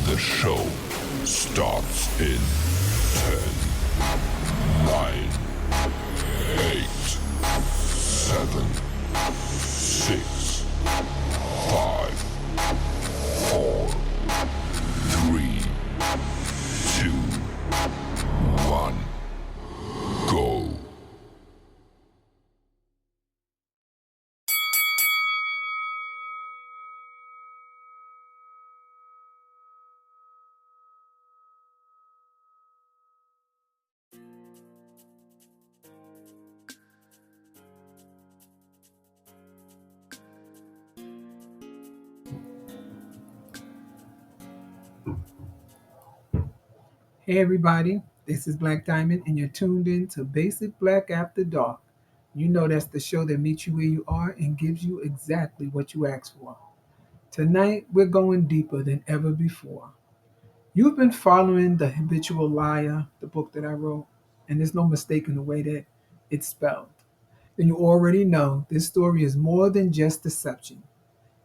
The show starts in 10, 9, 8, 7, 6, 5, 4, 3, 2, 1, go. Hey everybody, this is Black Diamond, and you're tuned in to Basic Black After Dark. You know that's the show that meets you where you are and gives you exactly what you asked for. Tonight, we're going deeper than ever before. You've been following The Habitual Liar, the book that I wrote, and there's no mistaking the way that it's spelled. Then you already know this story is more than just deception.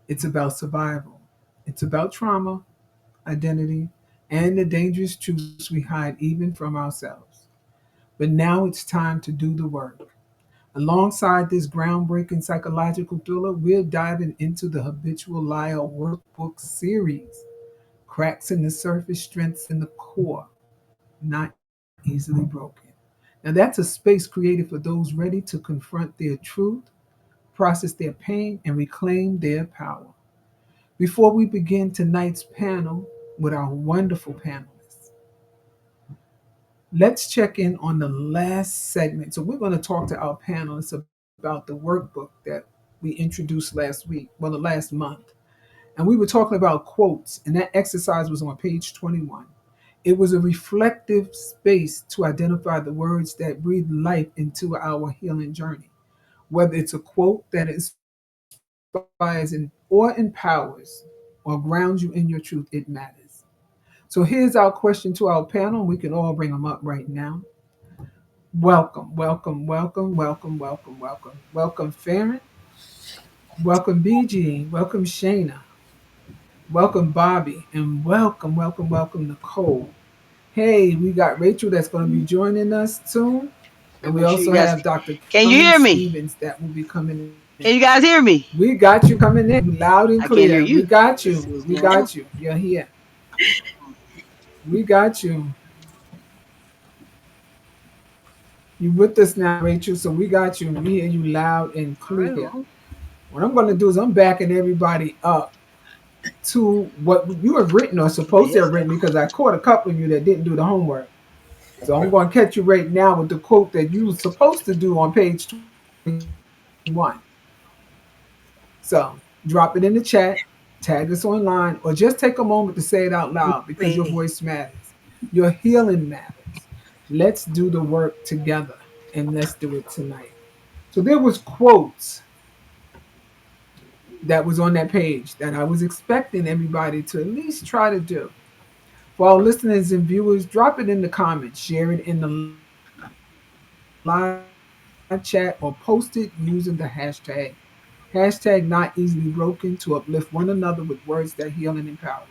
It's about survival. It's about trauma, identity, and the dangerous truths we hide even from ourselves. But now it's time to do the work. Alongside this groundbreaking psychological thriller, we're diving into the Habitual Liar Workbook series. Cracks in the surface, strengths in the core, not easily broken. Now, that's a space created for those ready to confront their truth, process their pain, and reclaim their power. Before we begin tonight's panel with our wonderful panelists, let's check in on the last segment. So, we're going to talk to our panelists about the workbook that we introduced last week, well, the last month. And we were talking about quotes, and that exercise was on page 21. It was a reflective space to identify the words that breathe life into our healing journey. Whether it's a quote that inspires or empowers or grounds you in your truth, it matters. So here's our question to our panel. We can all bring them up right now. Welcome, welcome, welcome, welcome, welcome, welcome. Welcome, Farron. Welcome, BG. Welcome, Shayna. Welcome, Bobby. And welcome, welcome, welcome, Nicole. Hey, we got Rachel that's going to be joining us soon. And we Make sure also you guys have Dr. can you Carmen hear me? Stevens that will be coming in. Can you guys hear me? We got you coming in loud and I can't clear. hear We you. got you. Let's see what's We going on. got you. You're here. We got you. You with us now, Rachel. So we got you. We hear you loud and All right, clear. well, What I'm going to do is I'm backing everybody up to what you have written or okay, supposed to yes, have sir. written because I caught a couple of you that didn't do the homework. So I'm going to catch you right now with the quote that you were supposed to do on page 21. So drop it in the chat, tag us online, or just take a moment to say it out loud because your Ready. voice matters. Your healing matters. Let's do the work together and let's do it tonight. So there was quotes that was on that page that I was expecting everybody to at least try to do. For our listeners and viewers, drop it in the comments, share it in the live chat, or post it using the hashtag not easily broken to uplift one another with words that heal and empower.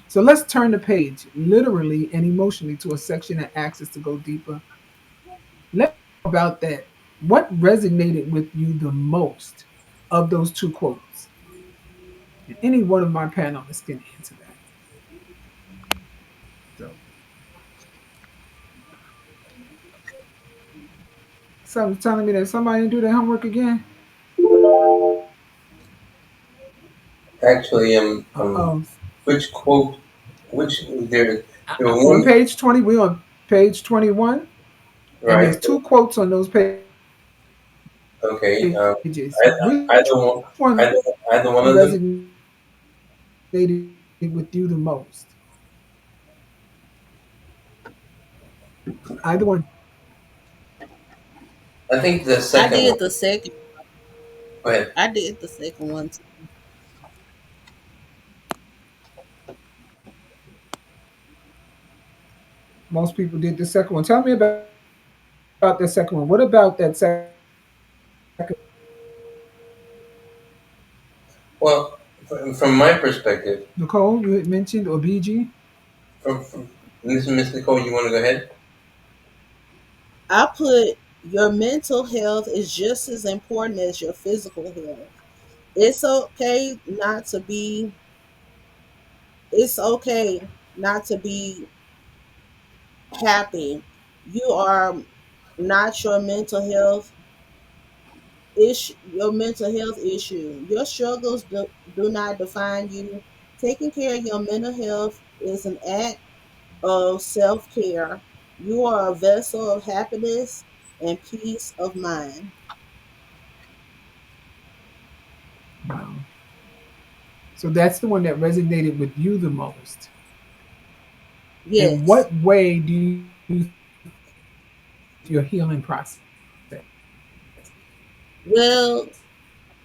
So let's turn the page, literally and emotionally, to a section that asks us to go deeper. Let's talk about that. What resonated with you the most of those two quotes? And any one of my panelists can answer that. So, someone's telling me that somebody didn't do their homework again. Actually, Uh oh. which quote, which there were On one, page 20, we're on page 21, and there's right? two quotes on those pages. Which one Okay, either resonated one, with you the either, most? either one of them. Either one. I think the I second did one. the second. Go ahead. I did the second one too. Most people did the second one. Tell me about that second one. What about that second one? Well, from my perspective, Nicole, you had mentioned, or BG? from Miss Nicole, you want to go ahead? I put your mental health is just as important as your physical health. It's okay not to be it's okay not to be happy. You are not your mental health issue. Your struggles do not define you. Taking care of your mental health is an act of self-care. You are a vessel of happiness and peace of mind. Wow. So that's the one that resonated with you the most. In Yes. what way do you think your healing process? Well,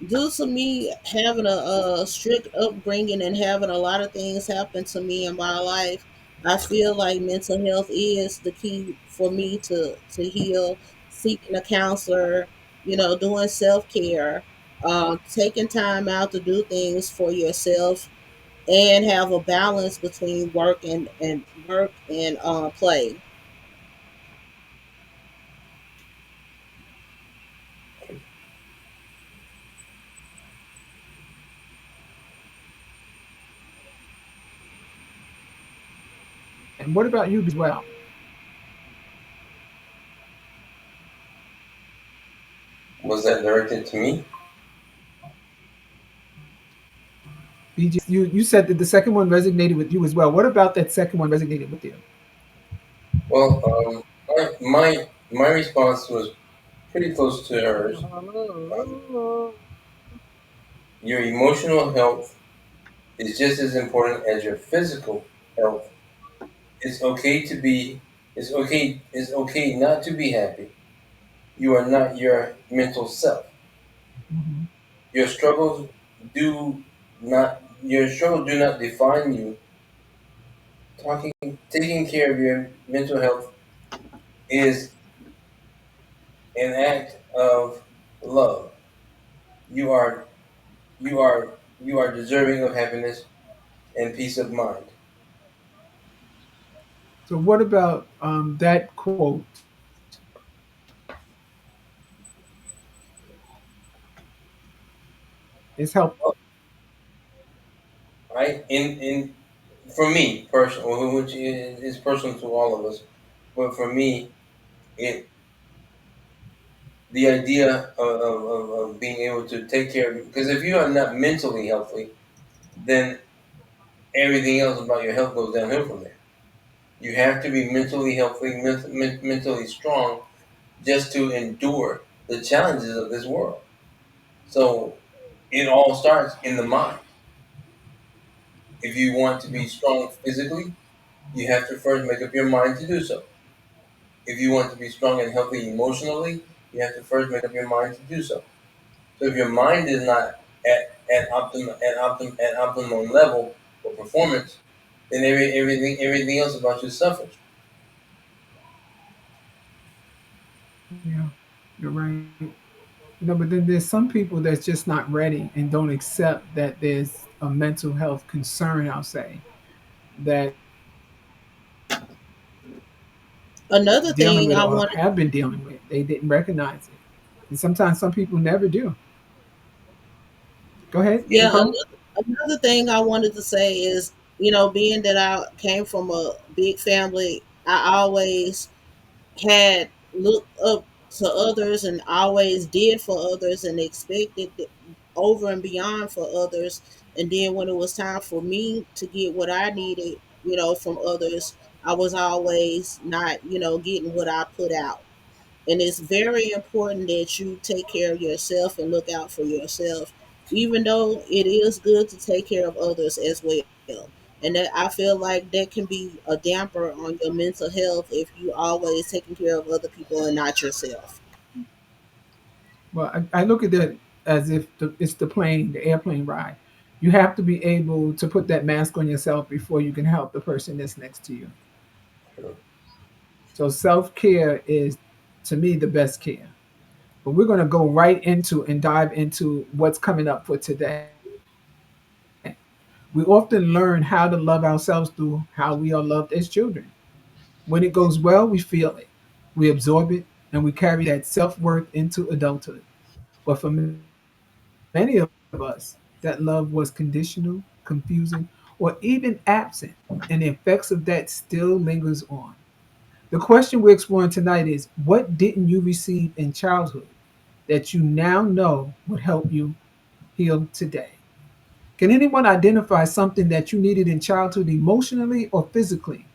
due to me having a strict upbringing and having a lot of things happen to me in my life, I feel like mental health is the key for me to heal. Seeking a counselor, doing self care, taking time out to do things for yourself, and have a balance between work and play. And what about you as well? Was that directed to me? BG, you said that the second one resonated with you as well. What about that second one resonated with you? Well, my response was pretty close to hers. Um, your emotional health is just as important as your physical health. It's okay to be. It's okay. It's okay not to be happy. You are not your mental self. Mhm. Your struggles do Your struggles do not define you. Taking care of your mental health is an act of love. You are you are deserving of happiness and peace of mind. So what about that quote is helpful? Well, I in for me personal, which is personal to all of us, but for me, it the idea of being able to take care of, because if you are not mentally healthy, then everything else about your health goes downhill from there. You have to be mentally healthy, mentally strong, just to endure the challenges of this world. So it all starts in the mind. If you want to be strong physically, you have to first make up your mind to do so. If you want to be strong and healthy emotionally, you have to first make up your mind to do so. So if your mind is not at optimum level for performance, then everything else about you suffers. Yeah, you're right. But then there's some people that's just not ready and don't accept that there's a mental health concern, I'll say, that Another dealing thing with I or wanted, have been dealing with. They didn't recognize it. And sometimes some people never do. Go ahead, yeah, Nicole. another thing I wanted to say is, being that I came from a big family, I always had looked up to others and always did for others and expected over and beyond for others. And then when it was time for me to get what I needed, from others, I was always not, getting what I put out. And it's very important that you take care of yourself and look out for yourself, even though it is good to take care of others as well. And that I feel like that can be a damper on your mental health if you always taking care of other people and not yourself. Well, I look at that as if it's the plane, the airplane ride. You have to be able to put that mask on yourself before you can help the person that's next to you. Sure. So self care is, to me, the best care. But we're going to go right into and dive into what's coming up for today. What are we talking about? We often learn how to love ourselves through how we are loved as children. When it goes well, we feel it, we absorb it, and we carry that self worth into adulthood. But for many of us, that love was conditional, confusing, or even absent, and the effects of that still lingers on. The question we're exploring tonight is what didn't you receive in childhood that you now know would help you heal today? Can anyone identify something that you needed in childhood emotionally or physically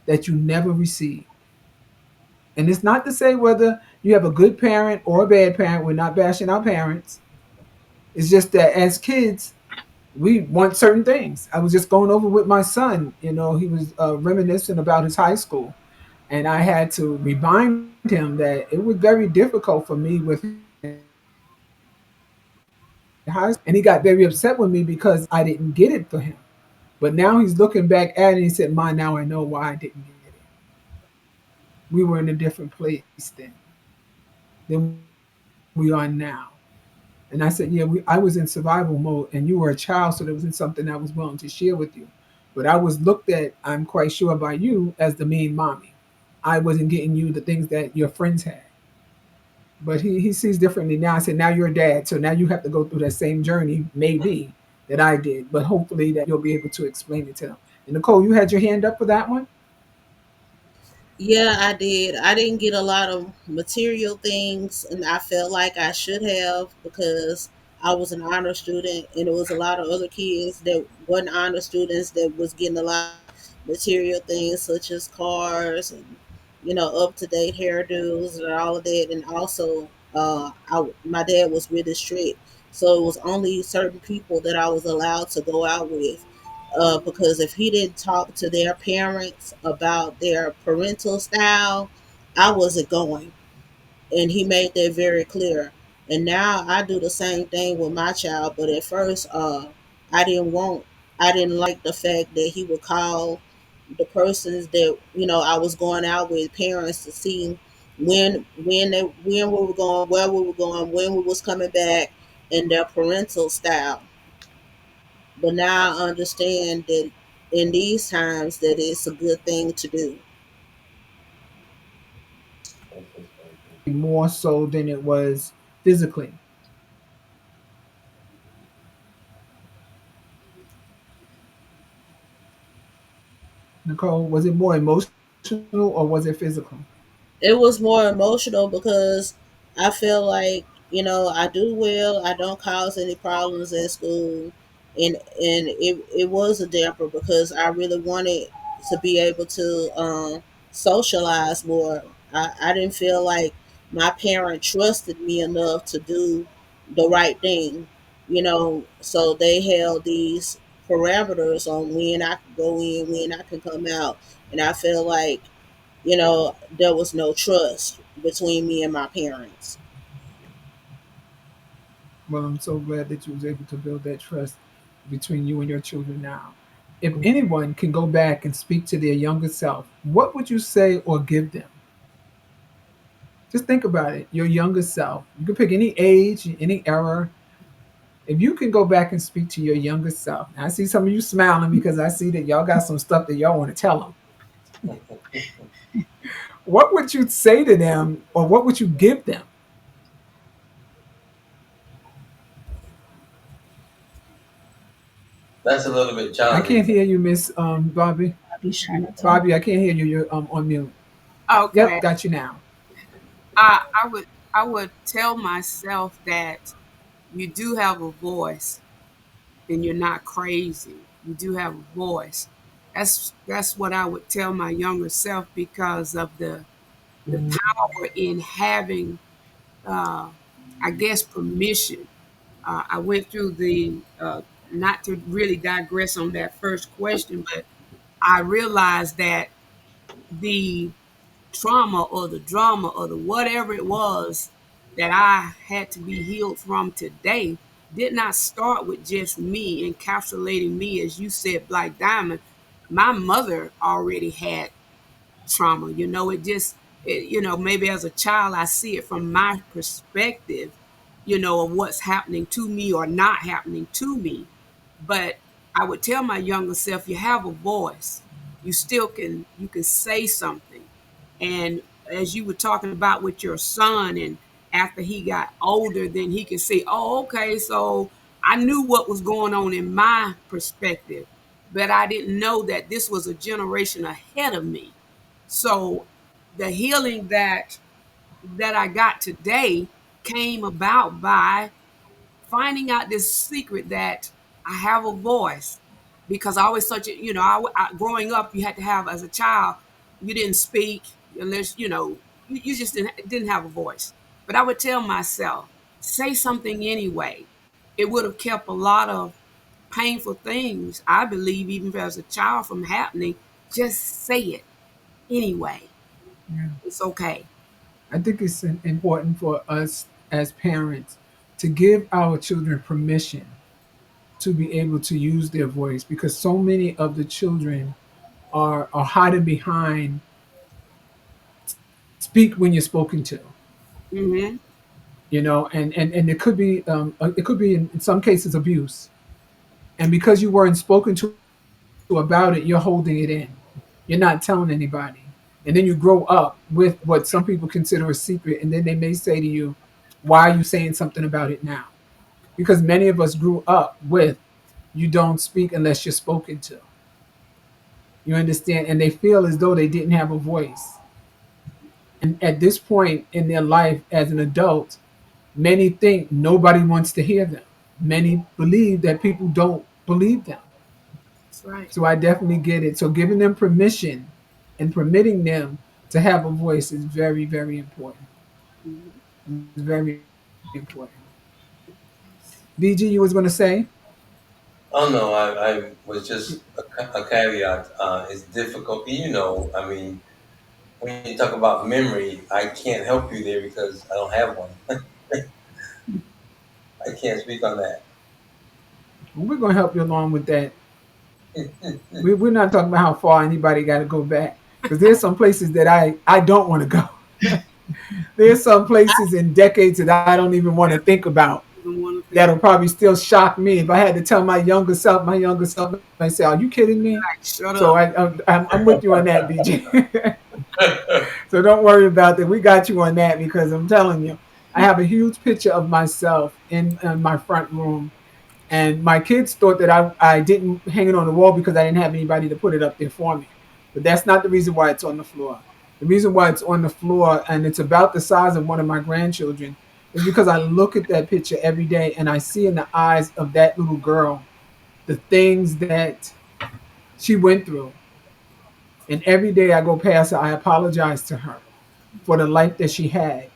that you never received? And it's not to say whether you have a good parent or a bad parent. We're not bashing our parents. It's just that as kids, we want certain things. I was just going over with my son. You know, he was reminiscing about his high school, and I had to remind him that it was very difficult for me with high school, and he got very upset with me because I didn't get it for him. But now he's looking back at it and he said, "Ma, now I know why I didn't get it. We were in a different place than we are now." And I said, "Yeah, I was in survival mode, and you were a child, so there wasn't something I was willing to share with you. But I was looked at, I'm quite sure, by you as the mean mommy. I wasn't getting you the things that your friends had." But he sees differently now. I said, "Now you're a dad, so now you have to go through that same journey, maybe, that I did. But hopefully that you'll be able to explain it to them." And Nicole, you had your hand up for that one? Yeah, I did. I didn't get a lot of material things, and I felt like I should have because I was an honor student, and there was a lot of other kids that wasn't honor students that was getting a lot of material things such as cars and up to date hairdos and all of that. And also, my dad was really strict, so it was only certain people that I was allowed to go out with because if he didn't talk to their parents about their parental style, I wasn't going. And he made that very clear. And now I do the same thing with my child. But at first, I didn't want, I didn't like the fact that he would call the persons that I was going out with parents to see when we were going, where we were going, when we was coming back, and their parental style. But now I understand that in these times that it's a good thing to do. More so than it was physically. Nicole, was it more emotional or was it physical? It was more emotional because I feel like I do well. I don't cause any problems at school, and it was a damper because I really wanted to be able to socialize more. I didn't feel like my parent trusted me enough to do the right thing, so they held these parameters on when I could go in, when I could come out, and I feel like there was no trust between me and my parents. Well, I'm so glad that you was able to build that trust between you and your children now. If anyone can go back and speak to their younger self, what would you say or give them? Just think about it. Your younger self. You can pick any age, any era. If you can go back and speak to your younger self, and I see some of you smiling because I see that y'all got some stuff that y'all want to tell them. What would you say to them, or what would you give them? That's a little bit I challenging. can't hear you, Miss Bobby. Be trying to talk. Bobby, I can't hear you. You're on mute. Yep, Okay. got you now. I would tell myself that you do have a voice and you're not crazy. You do have a voice. That's what I would tell my younger self because of the power in having I guess permission. I went through the not to really digress on that first question, but I realized that the trauma or the drama or the whatever it was that I had to be healed from today did not start with just me encapsulating me, as you said, Black Diamond. My mother already had trauma. Maybe as a child, I see it from my perspective, of what's happening to me or not happening to me. But I would tell my younger self, you have a voice. You still can say something. And as you were talking about with your son, and after he got older, then he could see, oh, okay, so I knew what was going on in my perspective, but I didn't know that this was a generation ahead of me. So the healing that I got today came about by finding out this secret that I have a voice. Because I always such a, growing up, you had to have, as a child, you didn't speak unless, you just didn't have a voice. But I would tell myself, say something anyway. It would have kept a lot of painful things, I believe, even as a child, from happening. Just say it anyway. Yeah. It's okay. I think it's important for us as parents to give our children permission to be able to use their voice, because so many of the children are hiding behind speak when you're spoken to, Mm-hmm. and it could be in some cases abuse, and because you weren't spoken to about it, you're holding it in, you're not telling anybody, and then you grow up with what some people consider a secret, and then they may say to you, why are you saying something about it now? Because many of us grew up with, you don't speak unless you're spoken to. You understand? And they feel as though they didn't have a voice. And at this point in their life as an adult, many think nobody wants to hear them. Many believe that people don't believe them. That's right. So I definitely get it. So giving them permission and permitting them to have a voice is very, very important. Mm-hmm. It's very important. Yes. BG, you was going to say? Oh no, I was just a caveat. It's difficult, I mean, when you talk about memory, I can't help you there because I don't have one. I can't speak on that. Well, we're going to help you along with that. We're not talking about how far anybody got to go back, because there's some places that I don't want to go. There's some places in decades that I don't even want to think about, You don't want to think that'll probably still shock me. If I had to tell my younger self might say, "Are you kidding me?" like, shut So up. I'm with you on that, BJ. So don't worry about that. We got you on that, because I'm telling you, I have a huge picture of myself in my front room, and my kids thought that I didn't hang it on the wall because I didn't have anybody to put it up there for me. But that's not the reason why it's on the floor. The reason why it's on the floor, and it's about the size of one of my grandchildren, is because I look at that picture every day and I see in the eyes of that little girl the things that she went through. And every day I go past her, I apologize to her for the life that she had.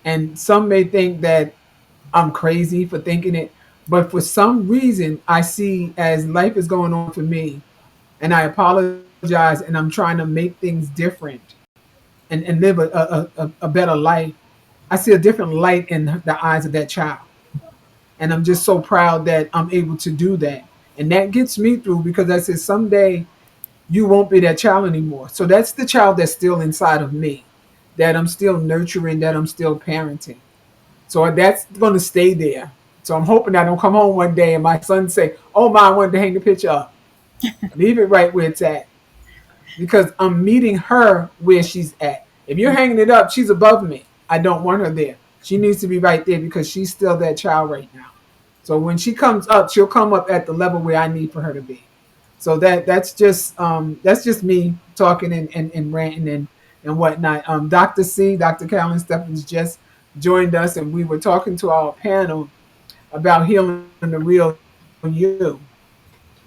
And some may think that I'm crazy for thinking it, but for some reason, I see, as life is going on for me, and I apologize, and I'm trying to make things different and live a better life. I see a different light in the eyes of that child. And I'm just so proud that I'm able to do that. And that gets me through, because I said, someday you won't be that child anymore. So that's the child that's still inside of me, that I'm still nurturing, that I'm still parenting. So that's going to stay there. So I'm hoping I don't come home one day and my son say, "Oh, ma, I wanted to hang the picture up." Leave it right where it's at, because I'm meeting her where she's at. If you're hanging it up, she's above me. I don't want her there. She needs to be right there, because she's still that child right now. So when she comes up, she'll come up at the level where I need for her to be. So that's just me talking and ranting and whatnot. Dr. C, Dr. Carolyn Stephens just joined us, and we were talking to our panel about healing the real you.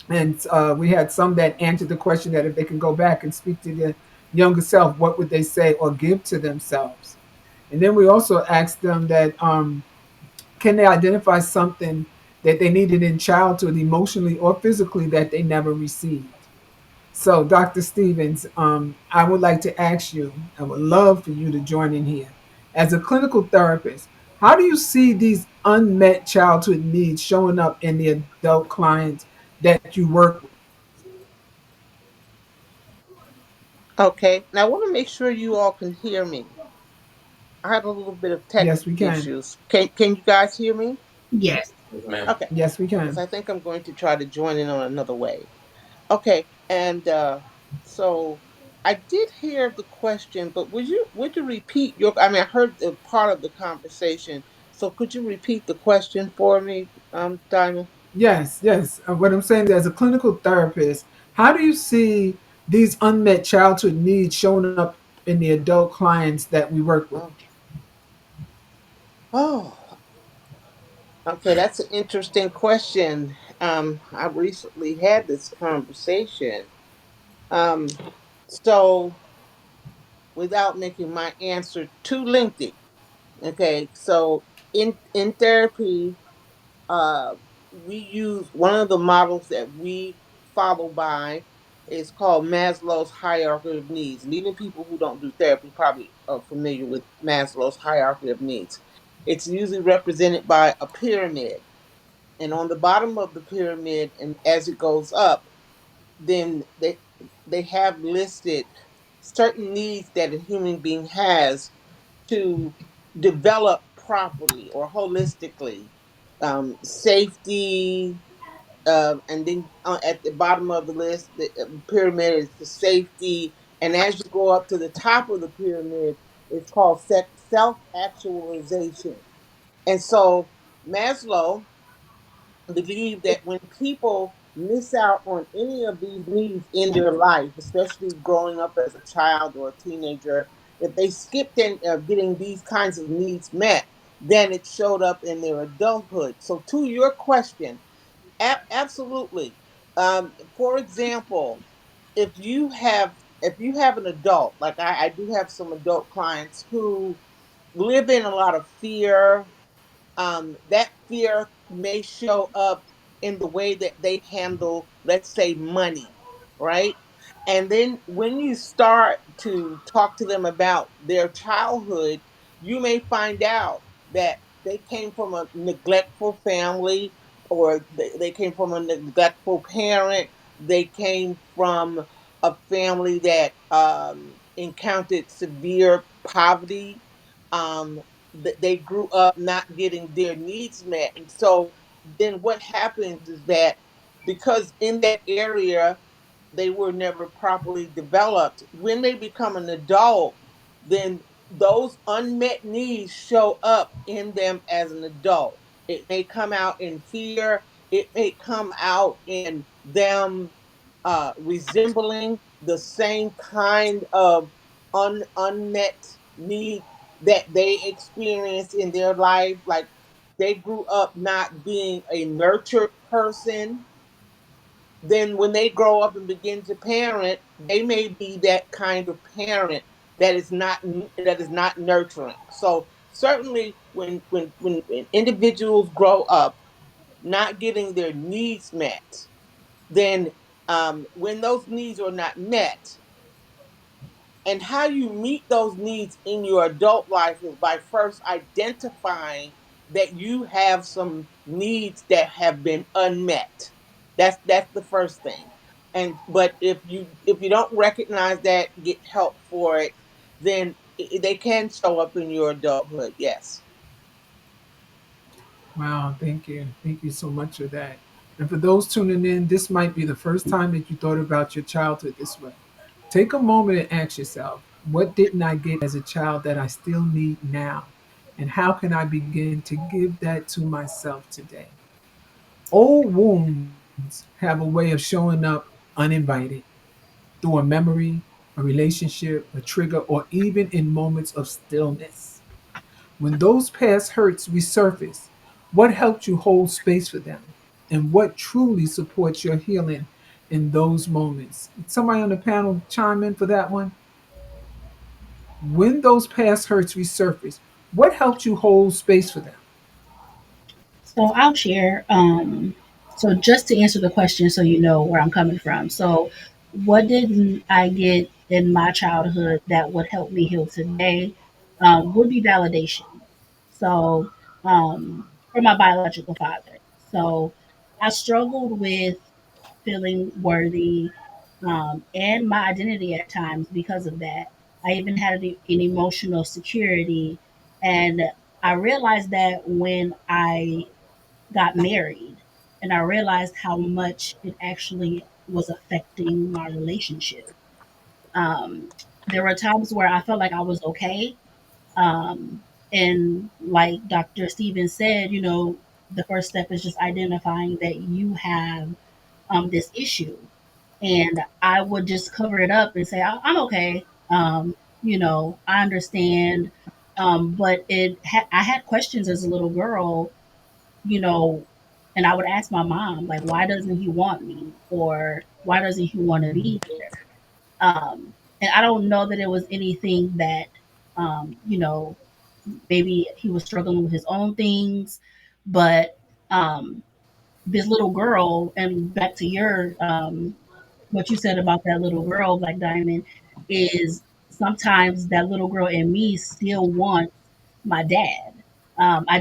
And we had some that answered the question that if they can go back and speak to their younger self, what would they say or give to themselves? And then we also asked them that, can they identify something that they needed in childhood, emotionally or physically, that they never received? So, Dr. Stevens, I would like to ask you, I would love for you to join in here. As a clinical therapist, how do you see these unmet childhood needs showing up in the adult clients that you work with? Okay, now I want to make sure you all can hear me. I had a little bit of tech Yes, we can. issues. Can you guys hear me? Yes. Yes, ma'am. Okay, Yes, we because can. I think I'm going to try to join in on another way. Okay, and so I did hear the question, but would you repeat your? I mean, I heard the part of the conversation. So could you repeat the question for me, Diamond? Yes, yes. What I'm saying is, as a clinical therapist, how do you see these unmet childhood needs showing up in the adult clients that we work with? Oh, oh, okay. That's an interesting question. I recently had this conversation. Um, so without making my answer too lengthy, okay. So in therapy, uh, we use one of the models that we follow by is called Maslow's hierarchy of needs. And even people who don't do therapy probably are familiar with Maslow's hierarchy of needs. It's usually represented by a pyramid. And on the bottom of the pyramid, and as it goes up, then they have listed certain needs that a human being has to develop properly or holistically. Safety, and then at the bottom of the list, the pyramid is the safety. And as you go up to the top of the pyramid, it's called self actualization. And so Maslow believe that when people miss out on any of these needs in their life, especially growing up as a child or a teenager, if they skipped in getting these kinds of needs met, then it showed up in their adulthood. So, to your question, absolutely. For example, if you have an adult, like I do have some adult clients who live in a lot of fear, that fear may show up in the way that they handle, let's say, money, right? And then when you start to talk to them about their childhood, you may find out that they came from a neglectful family, or they came from a neglectful parent. They came from a family that encountered severe poverty. They grew up not getting their needs met. And so then what happens is that because in that area they were never properly developed, when they become an adult, then those unmet needs show up in them as an adult. It may come out in fear, it may come out in them resembling the same kind of unmet need that they experienced in their life. Like they grew up not being a nurtured person. Then when they grow up and begin to parent, they may be that kind of parent that is not nurturing. So certainly when individuals grow up not getting their needs met, then when those needs are not met, and how you meet those needs in your adult life is by first identifying that you have some needs that have been unmet. That's the first thing. And but if you don't recognize that, get help for it, then they can show up in your adulthood. Yes. Wow, thank you. Thank you so much for that. And for those tuning in, this might be the first time that you thought about your childhood this way. Take a moment and ask yourself, what didn't I get as a child that I still need now? And how can I begin to give that to myself today? Old wounds have a way of showing up uninvited through a memory, a relationship, a trigger, or even in moments of stillness. When those past hurts resurface, what helped you hold space for them? And what truly supports your healing in those moments? Somebody on the panel chime in for that one. When those past hurts resurface, what helped you hold space for them? So I'll share. So just to answer the question, so you know where I'm coming from. So, what did I get in my childhood that would help me heal today? Would be validation. So, from my biological father. So, I struggled with feeling worthy, and my identity at times because of that. I even had an emotional security, and I realized that when I got married, and I realized how much it actually was affecting my relationship. Um, there were times where I felt like I was okay. Um, and like Dr. Stevens said, the first step is just identifying that you have this issue. And I would just cover it up and say, I'm okay. I understand. But I had questions as a little girl, you know, and I would ask my mom, like, why doesn't he want me? Or why doesn't he want to be there? And I don't know that it was anything that, maybe he was struggling with his own things, but um, this little girl, and back to your what you said about that little girl, Black Diamond, is sometimes that little girl in me still wants my dad. I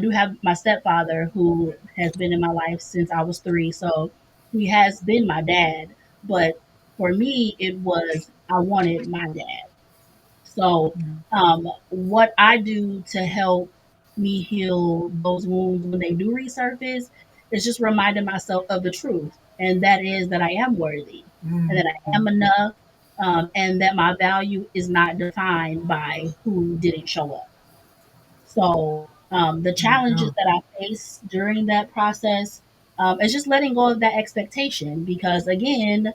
do have my stepfather who has been in my life since I was 3, so he has been my dad. But for me, it was I wanted my dad. So, what I do to help me heal those wounds when they do resurface is just reminding myself of the truth, and that is that I am worthy, and that I am enough, and that my value is not defined by who didn't show up. So the There you challenges go. that I face during that process is just letting go of that expectation because again,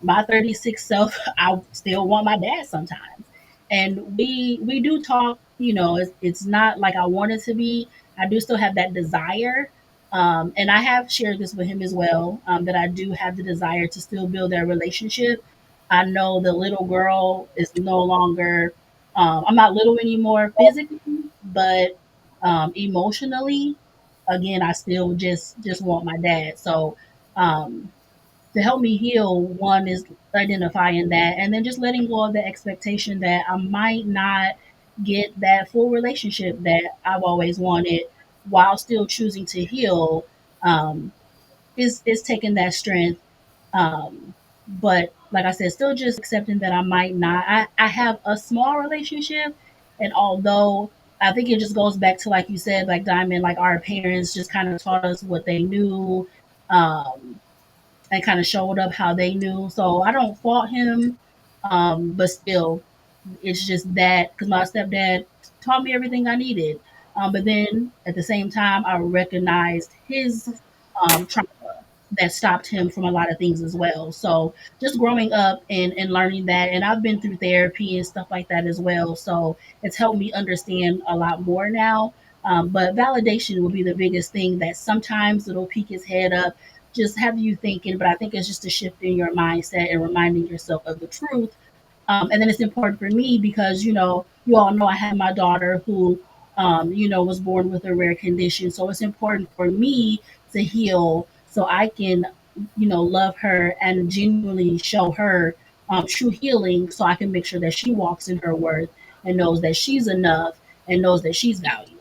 my 36 self, I still want my dad sometimes, and we do talk. It's not like I want it to be. I do still have that desire. And I have shared this with him as well, that I do have the desire to still build that relationship. I know the little girl is no longer I'm not little anymore physically, but emotionally, again, I still just want my dad. So um, to help me heal, one is identifying that, and then just letting go of the expectation that I might not get that full relationship that I've always wanted, while still choosing to heal. Um, is taking that strength, but like I said, still just accepting that I might not. I have a small relationship, and although I think it just goes back to like you said, like Diamond, like our parents just kind of taught us what they knew, um, and kind of showed up how they knew. So I don't fault him, but still, it's just that because my stepdad taught me everything I needed, but then at the same time, I recognized his trauma that stopped him from a lot of things as well. So just growing up and learning that, and I've been through therapy and stuff like that as well. So it's helped me understand a lot more now. But validation will be the biggest thing that sometimes it'll peek his head up, just have you thinking. But I think it's just a shift in your mindset and reminding yourself of the truth. And then it's important for me because, you all know I have my daughter who, was born with a rare condition. So it's important for me to heal so I can, love her and genuinely show her true healing so I can make sure that she walks in her worth and knows that she's enough and knows that she's valued.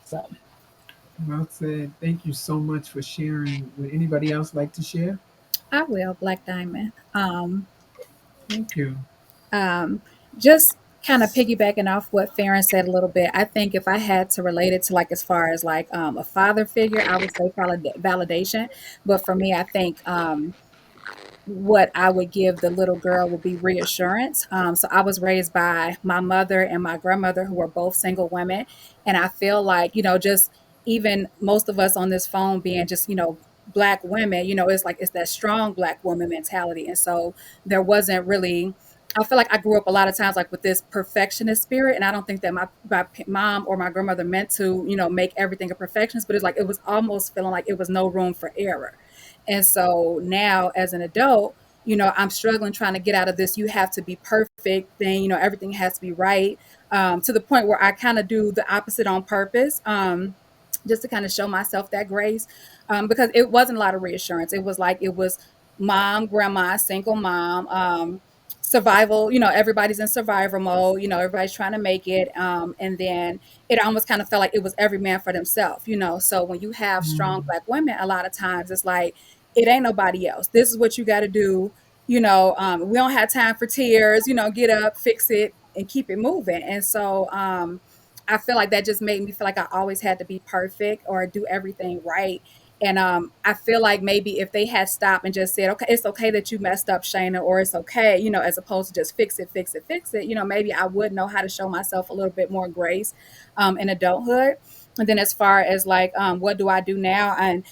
So, Well said. Thank you so much for sharing. Would anybody else like to share? I will, Black Diamond. Thank you. Um, just kind of piggybacking off what Farron said a little bit. I think if I had to relate it to like as far as like a father figure, I would say probably validation. But for me, I think what I would give the little girl would be reassurance. So I was raised by my mother and my grandmother, who were both single women. And I feel like, just even most of us on this phone being just, Black women, it's like it's that strong Black woman mentality. And so there wasn't really, I feel like I grew up a lot of times like with this perfectionist spirit. And I don't think that my mom or my grandmother meant to, make everything a perfectionist, but it's like it was almost feeling like it was no room for error. And so now as an adult, I'm struggling trying to get out of this you have to be perfect thing, everything has to be right, to the point where I kind of do the opposite on purpose, just to kind of show myself that grace, because it wasn't a lot of reassurance. It was like it was mom, grandma, single mom, survival, everybody's in survival mode, everybody's trying to make it, and then it almost kind of felt like it was every man for themselves, so when you have strong Black women, a lot of times it's like it ain't nobody else. This is what you got to do. We don't have time for tears. Get up, fix it, and keep it moving. And so I feel like that just made me feel like I always had to be perfect or do everything right. And I feel like maybe if they had stopped and just said, okay, it's okay that you messed up, Shayna, or it's okay, as opposed to just fix it, fix it, fix it, maybe I would know how to show myself a little bit more grace in adulthood. And then as far as like, what do I do now? And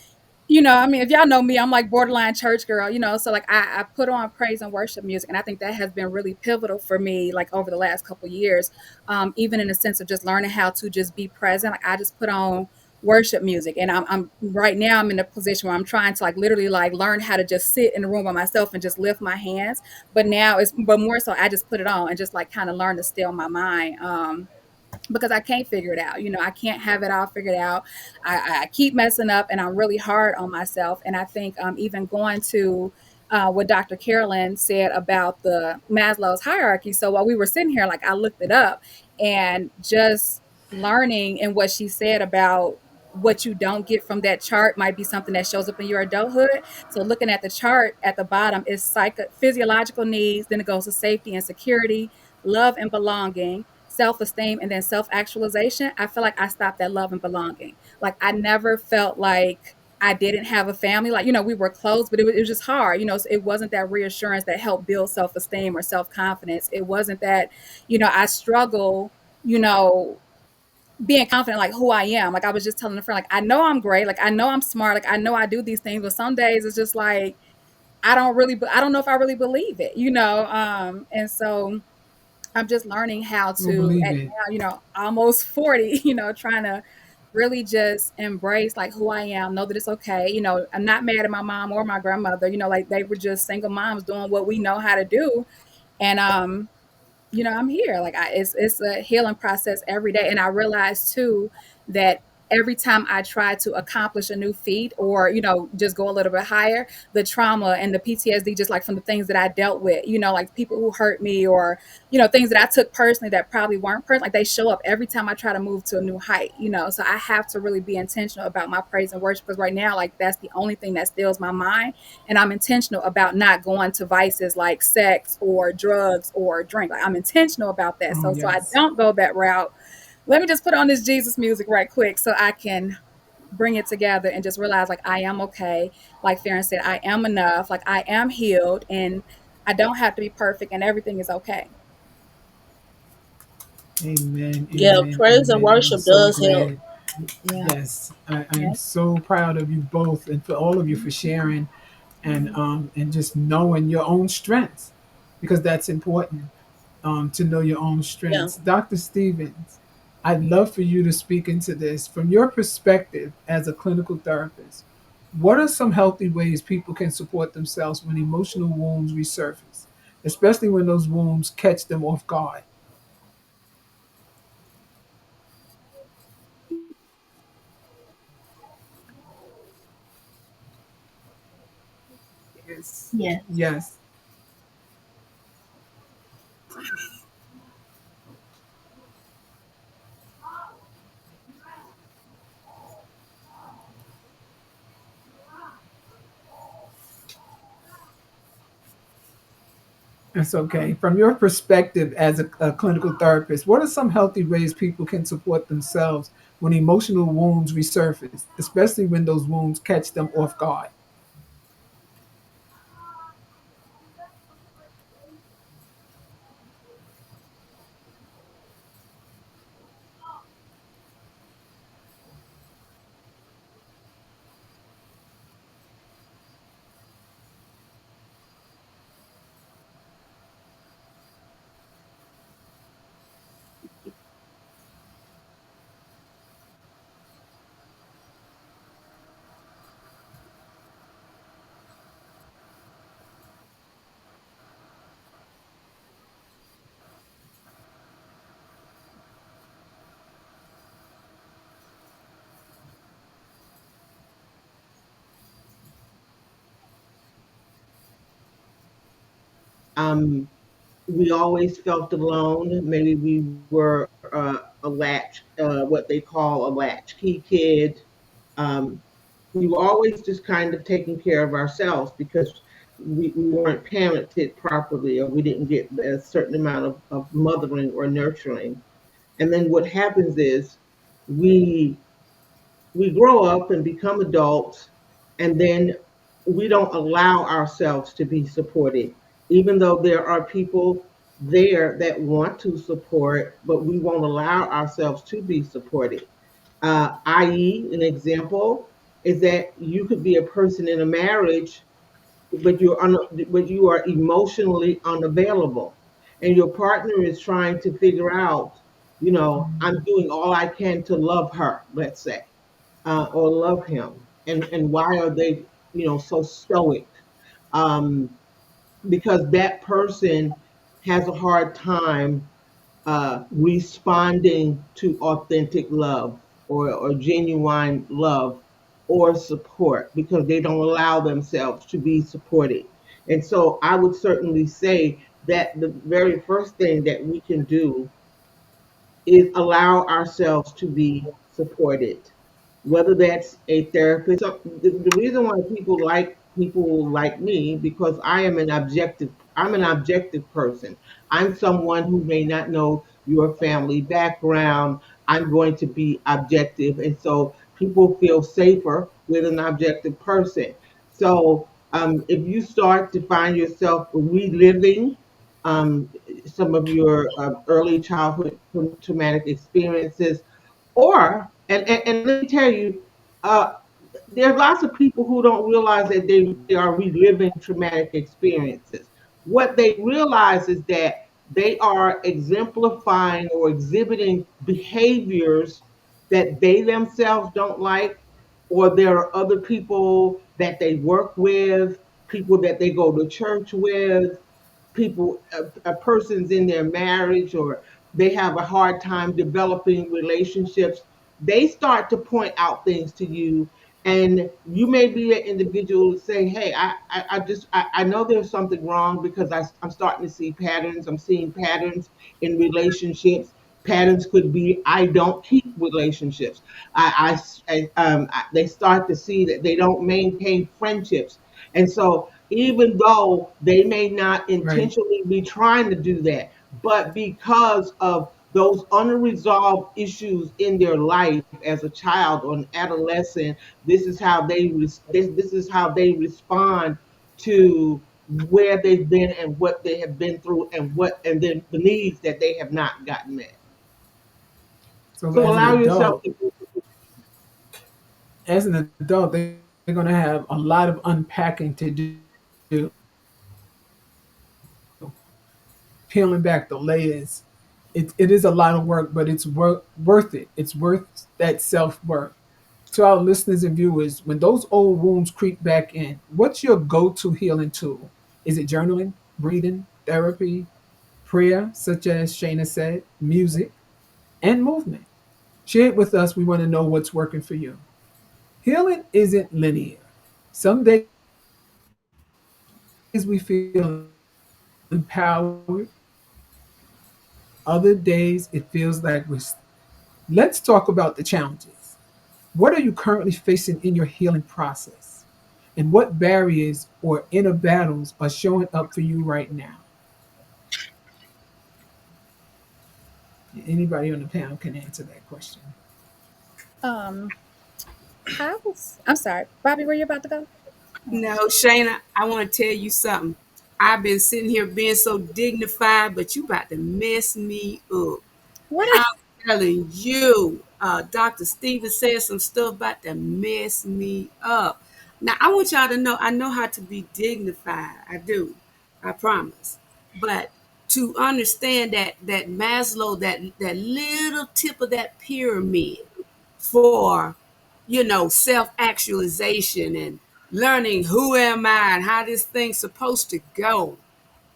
I mean, if y'all know me, I'm like borderline church girl, so like I put on praise and worship music. And I think that has been really pivotal for me, like over the last couple of years, even in the sense of just learning how to just be present. Like I just put on worship music, and I'm right now I'm in a position where I'm trying to like literally like learn how to just sit in the room by myself and just lift my hands. But more so I just put it on and just like kind of learn to still my mind. Because I can't figure it out. I can't have it all figured out. I keep messing up, and I'm really hard on myself. And I think even going to what Dr. Carolyn said about the Maslow's hierarchy. So while we were sitting here, like I looked it up and just learning and what she said about what you don't get from that chart might be something that shows up in your adulthood. So looking at the chart at the bottom is physiological needs, then it goes to safety and security, love and belonging, self-esteem, and then self-actualization. I feel like I stopped at love and belonging. Like I never felt like I didn't have a family. Like, we were close, but it was just hard. So it wasn't that reassurance that helped build self-esteem or self-confidence. It wasn't that, I struggle, you know, being confident like who I am. Like I was just telling a friend, like I know I'm great, like I know I'm smart, like I know I do these things, but some days it's just like I don't know if I really believe it, and so I'm just learning how Don't to believe at it. now, almost 40, trying to really just embrace like who I am, know that it's okay. I'm not mad at my mom or my grandmother, like they were just single moms doing what we know how to do. And I'm here. Like it's a healing process every day. And I realize too that every time I try to accomplish a new feat or, just go a little bit higher, the trauma and the PTSD, just like from the things that I dealt with, like people who hurt me or, things that I took personally that probably weren't personal, like they show up every time I try to move to a new height, So I have to really be intentional about my praise and worship because right now, like that's the only thing that steals my mind. And I'm intentional about not going to vices like sex or drugs or drink. Like I'm intentional about that. Oh, So I yes. don't go that route. Let me just put on this Jesus music right quick so I can bring it together and just realize like I am okay. Like Farron said, I am enough. Like I am healed and I don't have to be perfect and everything is okay. Amen, Yeah, amen, praise and amen. I'm worship so does help. glad. Yeah. Yes, I'm Yeah. so proud of you both and for all of you for sharing and just knowing your own strengths because that's important to know your own Yeah. strengths. Dr. Stevens, I'd love for you to speak into this from your perspective as a clinical therapist. What are some healthy ways people can support themselves when emotional wounds resurface, especially when those wounds catch them off guard? Yes. Yes. Yes. That's okay. From your perspective as a clinical therapist, what are some healthy ways people can support themselves when emotional wounds resurface, especially when those wounds catch them off guard? Um, we always felt alone. Maybe we were what they call a latchkey kid. Um, we were always just kind of taking care of ourselves because we weren't parented properly or we didn't get a certain amount of mothering or nurturing. And then what happens is we we grow up and become adults, and then we don't allow ourselves to be supported, even though there are people there that want to support, but we won't allow ourselves to be supported. I.e., an example is that you could be a person in a marriage, but you are emotionally unavailable, and your partner is trying to figure out, I'm doing all I can to love her, let's say, or love him, and why are they, so stoic? Um, because that person has a hard time responding to authentic love, or genuine love or support, because they don't allow themselves to be supported. And so I would certainly say that the very first thing that we can do is allow ourselves to be supported, whether that's a therapist. So the reason why people like me, because I'm an objective person. I'm someone who may not know your family background. I'm going to be objective, and so people feel safer with an objective person. So if you start to find yourself reliving um, some of your early childhood traumatic experiences, and let me tell you, uh, there are lots of people who don't realize that they are reliving traumatic experiences. What they realize is that they are exemplifying or exhibiting behaviors that they themselves don't like, or there are other people that they work with, people that they go to church with, people, persons in their marriage, or they have a hard time developing relationships. They start to point out things to you, and you may be an individual saying, hey, I know there's something wrong, because I'm starting to see patterns. I'm seeing patterns in relationships. Patterns could be, I don't keep relationships. They start to see that they don't maintain friendships. And so even though they may not Right. intentionally be trying to do that, but because of those unresolved issues in their life as a child or an adolescent, this is how they respond to where they've been and what they have been through, and then the needs that they have not gotten met. So So allow yourself to. as an adult, they're going to have a lot of unpacking to do, peeling back the layers. It is a lot of work, but it's worth it. It's worth that self work. To our listeners and viewers, when those old wounds creep back in, what's your go to healing tool? Is it journaling, breathing, therapy, prayer, such as Shayna said, music, and movement? Share it with us. We want to know what's working for you. Healing isn't linear. Some days we feel empowered, other days it feels like we're. Let's talk about the challenges. What are you currently facing in your healing process? And what barriers or inner battles are showing up for you right now? Anybody on the panel can answer that question. Um, I'm sorry, Bobby, were you about to go? No, Shayna, I want to tell you something. I've been sitting here being so dignified, but you about to mess me up. What? I'm telling you, Dr. Steven said some stuff about to mess me up. Now, I want y'all to know I know how to be dignified. I do. I promise. But to understand that Maslow, that little tip of that pyramid for, self-actualization and learning who am I and how this thing's supposed to go,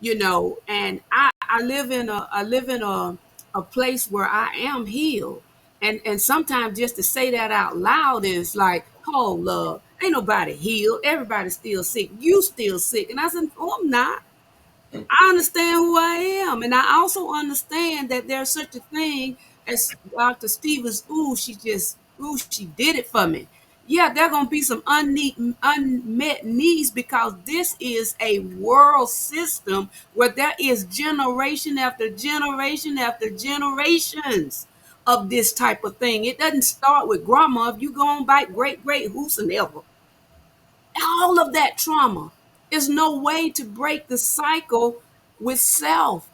and I live in a place where I am healed. And sometimes just to say that out loud is like, oh love, ain't nobody healed. Everybody's still sick. You still sick. And I said, oh, I'm not. I understand who I am. And I also understand that there's such a thing as Dr. Stevens, she did it for me. Yeah, there are going to be some unmet needs because this is a world system where there is generation after generation after generations. of this type of thing. It doesn't start with grandma. If you go on back, great, great, whosoever, all of that trauma is no way to break the cycle with self.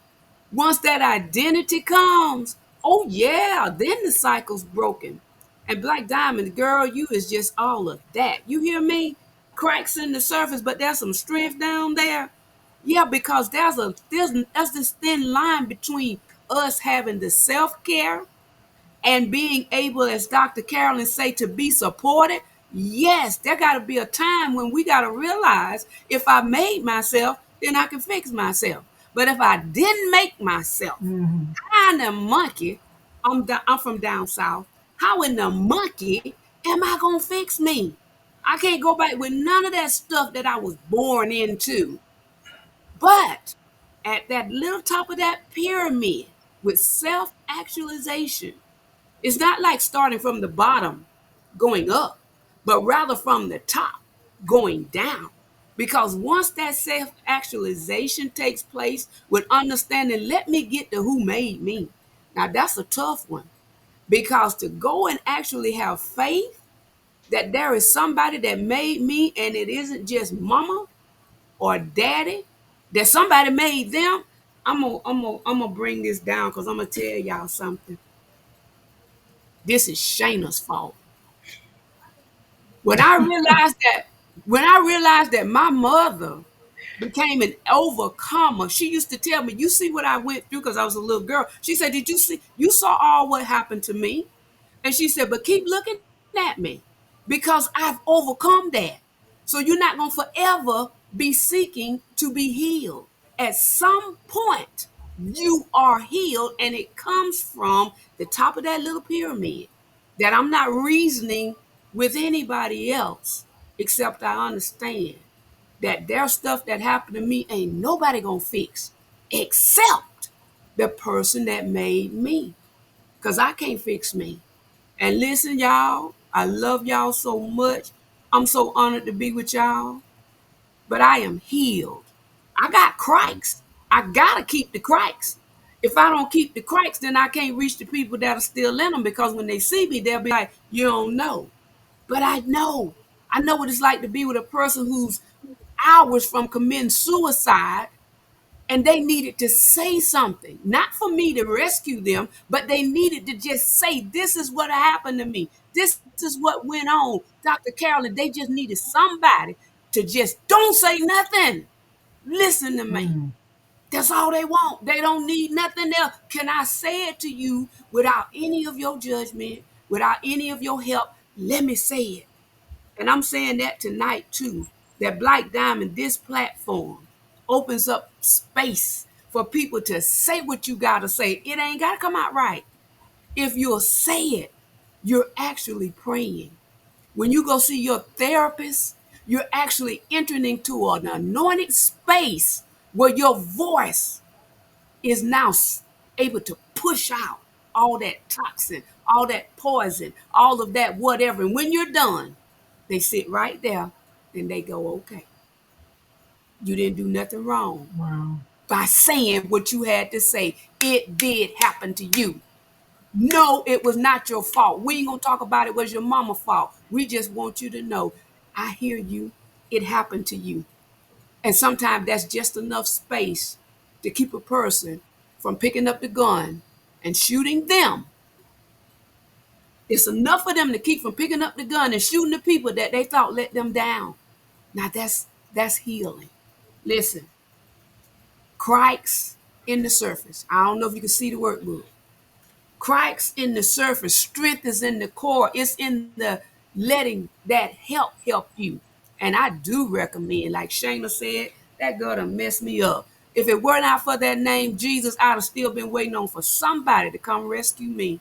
Once that identity comes, oh yeah, then the cycle's broken. And Black Diamond, girl, you is just all of that. You hear me? Cracks in the surface, but there's some strength down there. Yeah, because there's this thin line between us having the self-care and being able, as Dr. Carolyn say, to be supported. Yes, there got to be a time when we got to realize if I made myself, then I can fix myself. But if I didn't make myself, Hmm. how in the monkey, I'm from down south, how in the monkey am I going to fix me? I can't go back with none of that stuff that I was born into. But at that little top of that pyramid with self actualization, it's not like starting from the bottom going up, but rather from the top going down. Because once that self actualization takes place with understanding, let me get to who made me. Now, that's a tough one because to go and actually have faith that there is somebody that made me and it isn't just mama or daddy, that somebody made them. I'm gonna bring this down because I'm gonna tell y'all something. This is Shayna's fault. When I realized that, when I realized that my mother became an overcomer, she used to tell me, "You see what I went through?" Because I was a little girl. She said, "Did you see? You saw all what happened to me?" And she said, "But keep looking at me because I've overcome that. So you're not gonna forever be seeking to be healed. At some point, you are healed, and it comes from the top of that little pyramid." That I'm not reasoning with anybody else except I understand that there's stuff that happened to me ain't nobody gonna fix except the person that made me. Cause I can't fix me. And listen, y'all, I love y'all so much. I'm so honored to be with y'all, but I am healed. I got cracks. I gotta keep the cracks. If I don't keep the cracks, then I can't reach the people that are still in them because when they see me, they'll be like, "You don't know." But I know. I know what it's like to be with a person who's hours from committing suicide and they needed to say something, not for me to rescue them, but they needed to just say, "This is what happened to me. This is what went on." Dr. Carolyn, they just needed somebody to just don't say nothing. Listen to me. Mm. That's all they want. They don't need nothing else. Can I say it to you without any of your judgment, without any of your help? Let me say it. And I'm saying that tonight too, that Black Diamond, this platform, opens up space for people to say what you got to say. It ain't got to come out right. If you'll say it, you're actually praying. When you go see your therapist, you're actually entering into an anointed space where your voice is now able to push out all that toxin, all that poison, all of that whatever. And when you're done, they sit right there and they go, "Okay, you didn't do nothing wrong Wow. by saying what you had to say. It did happen to you. No, it was not your fault. We ain't gonna talk about it was your mama's fault. We just want you to know, I hear you. It happened to you." And sometimes that's just enough space to keep a person from picking up the gun and shooting them. It's enough for them to keep from picking up the gun and shooting the people that they thought let them down. Now that's healing. Listen, cracks in the surface. I don't know if you can see the workbook. Cracks in the surface. Strength is in the core. It's in the letting that help you. And I do recommend, like Shayna said, that girl done messed me up. If it were not for that name, Jesus, I'd have still been waiting on for somebody to come rescue me.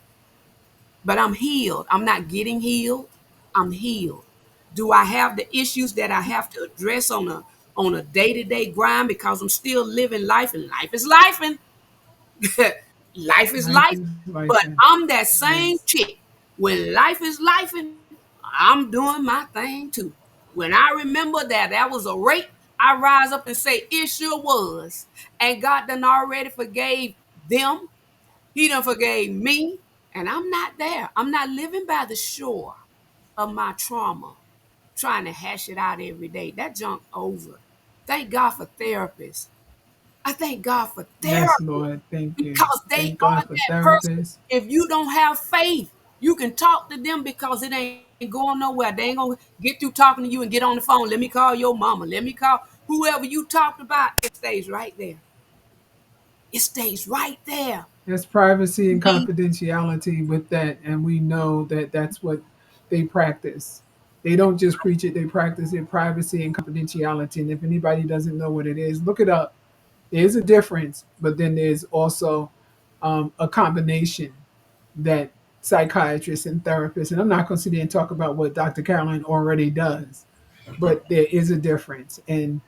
But I'm healed. I'm not getting healed. I'm healed. Do I have the issues that I have to address on a day-to-day grind because I'm still living life and life is life and life is Life life. is life. But I'm that same Yes. chick. When life is life and I'm doing my thing too. When I remember that was a rape, I rise up and say, "It sure was." And God done already forgave them. He done forgave me. And I'm not there. I'm not living by the shore of my trauma, trying to hash it out every day. That junk over. Thank God for therapists. I thank God for Yes, therapy Lord. Thank you. because they Thank God are for that person. therapists. If you don't have faith, you can talk to them because it ain't going nowhere. They ain't gonna get through talking to you and get on the phone. Let me call your mama. Let me call whoever you talked about. It stays right there. It stays right there. There's privacy and Me, confidentiality with that, and we know that that's what they practice. They don't just preach it; they practice it. Privacy and confidentiality. And if anybody doesn't know what it is, look it up. There's a difference, but then there's also a combination that psychiatrists and therapists. And I'm not going to sit there and talk about what Dr. Caroline already does, but there is a difference in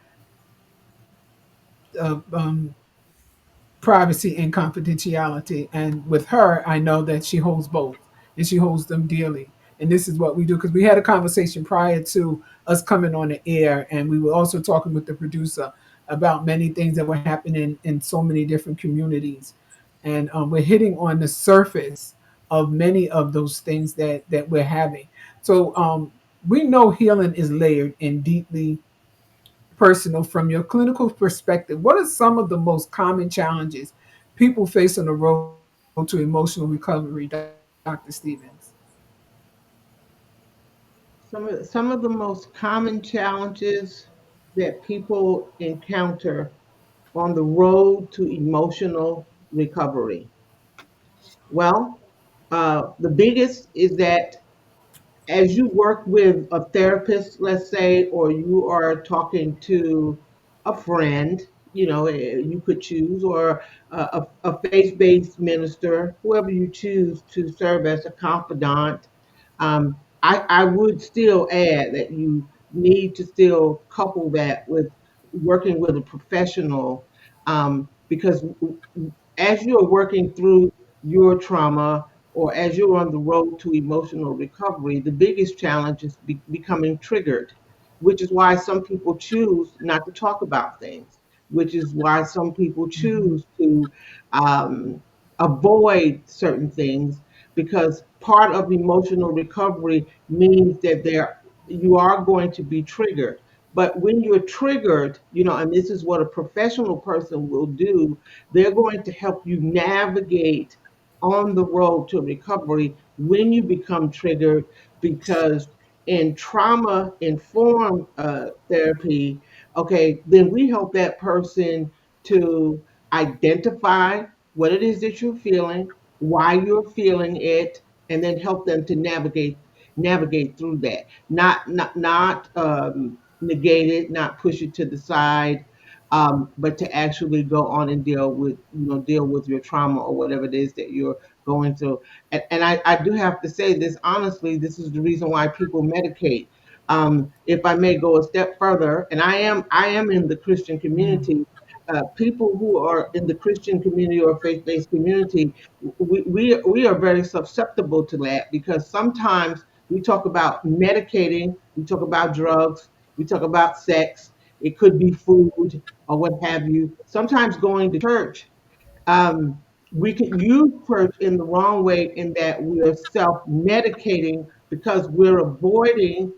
privacy and confidentiality. And with her, I know that she holds both and she holds them dearly. And this is what we do because we had a conversation prior to us coming on the air, and we were also talking with the producer about many things that were happening in so many different communities. And we're hitting on the surface of many of those things that we're having. So we know healing is layered and deeply personal. From your clinical perspective, what are some of the most common challenges people face on the road to emotional recovery, Dr. Stevens? Some of the most common challenges that people encounter on the road to emotional recovery. Well, the biggest is that as you work with a therapist, let's say, or you are talking to a friend, you could choose, or a faith based minister, whoever you choose to serve as a confidant. I would still add that you need to still couple that with working with a professional, because as you're working through your trauma or as you're on the road to emotional recovery, the biggest challenge is becoming triggered, which is why some people choose not to talk about things, which is why some people choose to um, avoid certain things, because part of emotional recovery means that you are going to be triggered. But when you're triggered, and this is what a professional person will do, they're going to help you navigate on the road to recovery when you become triggered, because in trauma informed therapy, okay, then we help that person to identify what it is that you're feeling, why you're feeling it, and then help them to navigate through that. Not negate it, not push it to the side, but to actually go on and deal with your trauma or whatever it is that you're going through. And I do have to say this honestly, this is the reason why people medicate. If I may go a step further, and I am in the Christian Mm. community. People who are in the Christian community or faith-based community, we are very susceptible to that, because sometimes we talk about medicating, we talk about drugs, we talk about sex, it could be food or what have you. Sometimes going to church, um, we can use church in the wrong way, in that we are self-medicating because we're avoiding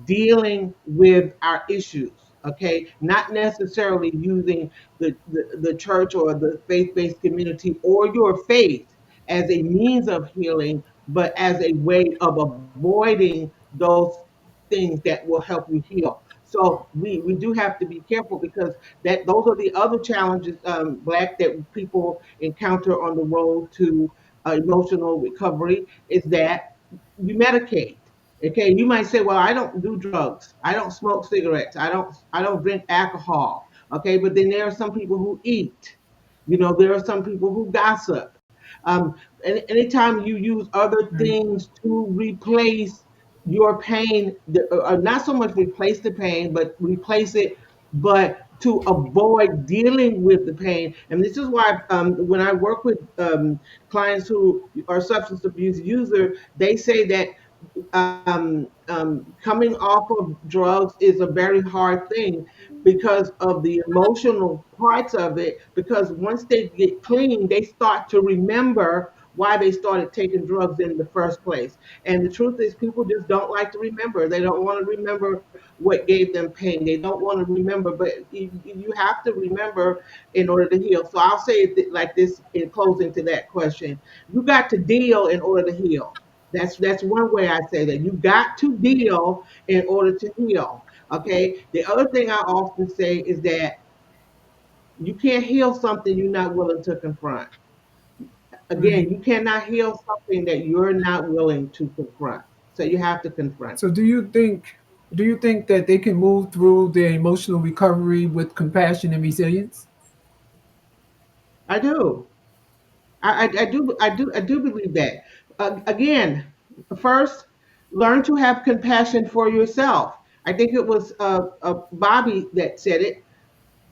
dealing with our issues. Okay, not necessarily using the church or the faith-based community or your faith as a means of healing, but as a way of avoiding those things that will help you heal. So we do have to be careful, because that those are the other challenges, Black, that people encounter on the road to emotional recovery, is that you medicate. Okay, you might say, well, I don't do drugs, I don't smoke cigarettes, I don't drink alcohol. Okay, but then there are some people who eat. There are some people who gossip. um, Anytime you use other Right. things to replace your pain, not so much replace the pain, but replace it, but to avoid dealing with the pain. And this is why, when I work with clients who are substance abuse user, they say that coming off of drugs is a very hard thing because of the emotional parts of it. Because once they get clean, they start to remember why they started taking drugs in the first place. And the truth is, people just don't like to remember. They don't want to remember what gave them pain. They don't want to remember, but you have to remember in order to heal. So I'll say it like this in closing to that question: you got to deal in order to heal. That's one way I say that. You got to deal in order to heal. Okay. The other thing I often say is that you can't heal something you're not willing to confront. Right. Again, you cannot heal something that you're not willing to confront. So you have to confront So it. do you think that they can move through their emotional recovery with compassion and resilience? I do. I do believe that. Again, first, learn to have compassion for yourself. I think it was Bobby that said it.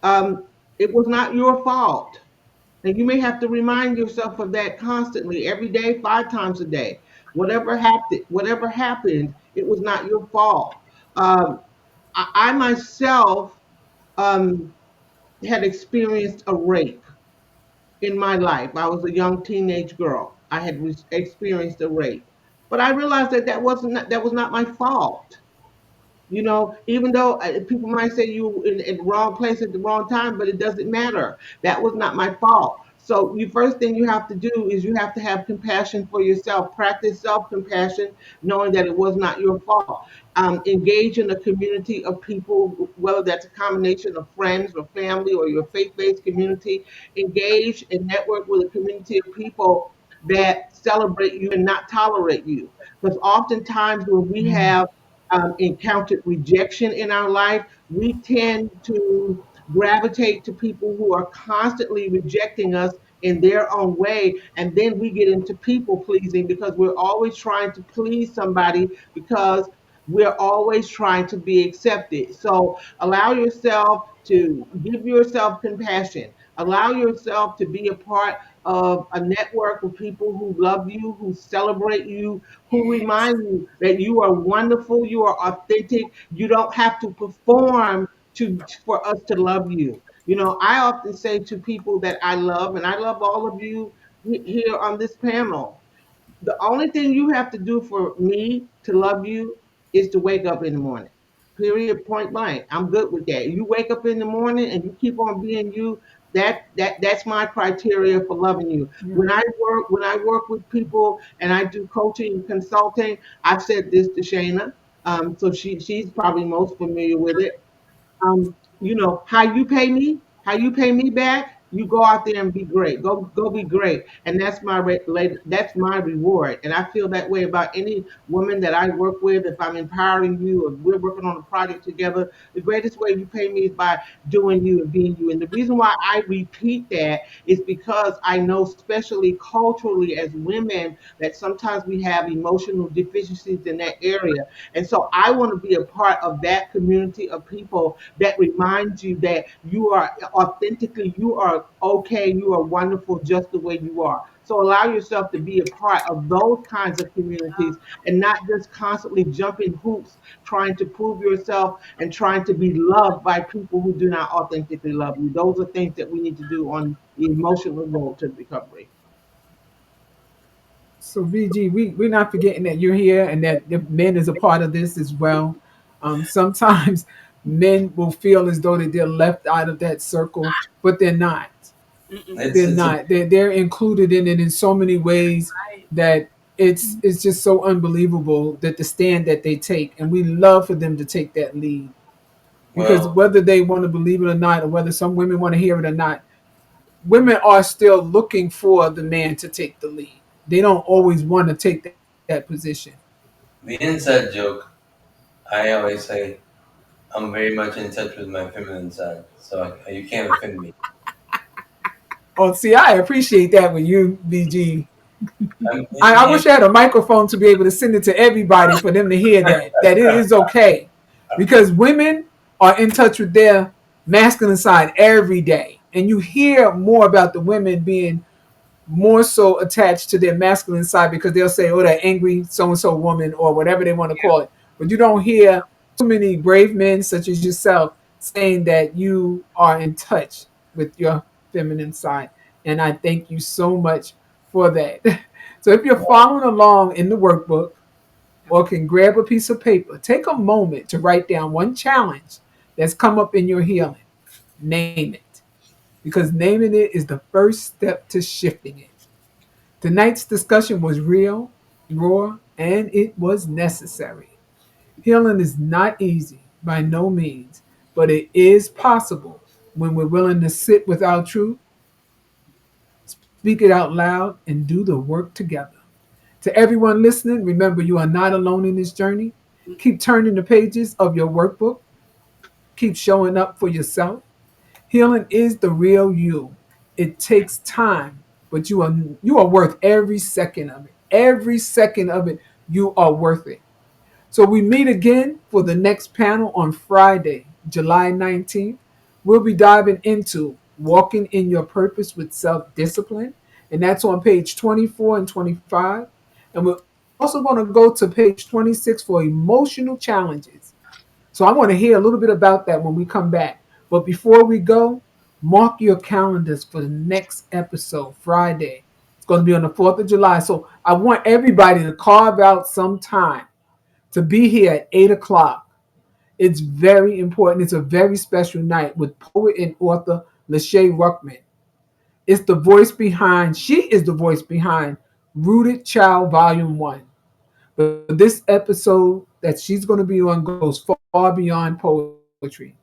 Um, it was not your fault. And you may have to remind yourself of that constantly, every day, 5 times a day. Whatever happened, it was not your fault. Um, I myself um, had experienced a rape in my life. I was a young teenage girl. I had experienced a rape, but I realized that that was not my fault. Even though people might say you were in the wrong place at the wrong time, but it doesn't matter. That was not my fault. So you first thing you have to do is you have to have compassion for yourself. Practice self-compassion, knowing that it was not your fault. Engage in a community of people, whether that's a combination of friends or family or your faith-based community. Engage and network with a community of people that celebrate you and not tolerate you. Because oftentimes when we have encountered rejection in our life, we tend to gravitate to people who are constantly rejecting us in their own way. And then we get into people pleasing because we're always trying to please somebody because we're always trying to be accepted. So allow yourself to give yourself compassion. Allow yourself to be a part of a network of people who love you, who celebrate you, who Yes. remind you that you are wonderful, you are authentic. You don't have to perform for us to love you. I often say to people that I love, and I love all of you here on this panel, the only thing you have to do for me to love you is to wake up in the morning. Period. Point blank. I'm good with that. You wake up in the morning and you keep on being you. That's my criteria for loving you. Yeah. When I work with people and I do coaching and consulting, I've said this to Shayna. So she's probably most familiar with it. How you pay me back, you go out there and be great. Go be great. And that's my reward. And I feel that way about any woman that I work with. If I'm empowering you or we're working on a project together, the greatest way you pay me is by doing you and being you. And the reason why I repeat that is because I know, especially culturally as women, that sometimes we have emotional deficiencies in that area. And so I want to be a part of that community of people that reminds you that you are authentically, you are okay, you are wonderful just the way you are. So allow yourself to be a part of those kinds of communities and not just constantly jumping hoops trying to prove yourself and trying to be loved by people who do not authentically love you. Those are things that we need to do on the emotional road to recovery. So VG, we're not forgetting that you're here and that the men is a part of this as well. Sometimes men will feel as though that they're left out of that circle, but they're not. Mm-mm. It's They're it's a not. They're included in it in so many ways Right. that it's just so unbelievable that the stand that they take, and we love for them to take that lead because well, whether they want to believe it or not, or whether some women want to hear it or not, women are still looking for the man to take the lead. They don't always want to take that position. the inside joke. I always say I'm very much in touch with my feminine side, so you can't offend me. Oh, see, I appreciate that with you, BG. I Yeah, wish I had a microphone to be able to send it to everybody for them to hear that it is okay, because women are in touch with their masculine side every day, and you hear more about the women being more so attached to their masculine side because they'll say, "Oh, that angry so and so woman," or whatever they want to call it. But you don't hear too many brave men such as yourself saying that you are in touch with your feminine side, and I thank you so much for that. So if you're following along in the workbook or can grab a piece of paper, take a moment to write down one challenge that's come up in your healing. Name it, because naming it is the first step to shifting it. Tonight's discussion was real, raw, and it was necessary. Healing is not easy, by no means, but it is possible when we're willing to sit with our truth, speak it out loud, and do the work together. To everyone listening, remember you are not alone in this journey. Keep turning the pages of your workbook. Keep showing up for yourself. Healing is the real you. It takes time, but you are worth every second of it. Every second of it, you are worth it. So we meet again for the next panel on Friday, July 19th. We'll be diving into walking in your purpose with self-discipline, and that's on page 24 and 25. And we're also going to go to page 26 for emotional challenges. So I want to hear a little bit about that when we come back. But before we go, mark your calendars for the next episode, Friday. It's going to be on the 4th of July. So I want everybody to carve out some time to be here at 8 o'clock. It's very important. It's a very special night with poet and author Lachey Ruckman. She is the voice behind Rooted Child Volume 1. But this episode that she's going to be on goes far beyond poetry.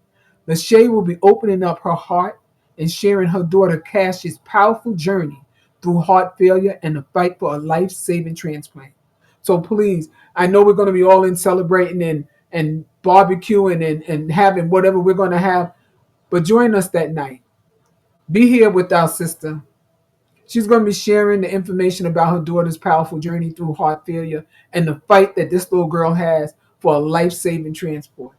Lachey will be opening up her heart and sharing her daughter Cash's powerful journey through heart failure and the fight for a life-saving transplant. So please, I know we're going to be all in celebrating and barbecuing and having whatever we're going to have, but join us that night. Be here with our sister. She's going to be sharing the information about her daughter's powerful journey through heart failure and the fight that this little girl has for a life saving transport.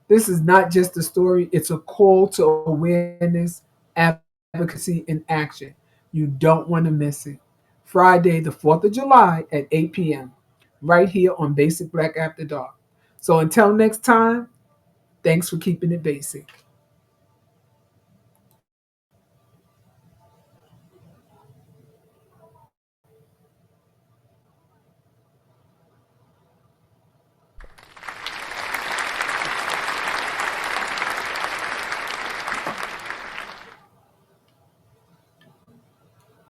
This is not just a story, it's a call to awareness, advocacy, and action. You don't want to miss it. Friday, the 4th of July at 8 p.m., right here on Basic Black After Dark. So until next time, thanks for keeping it basic.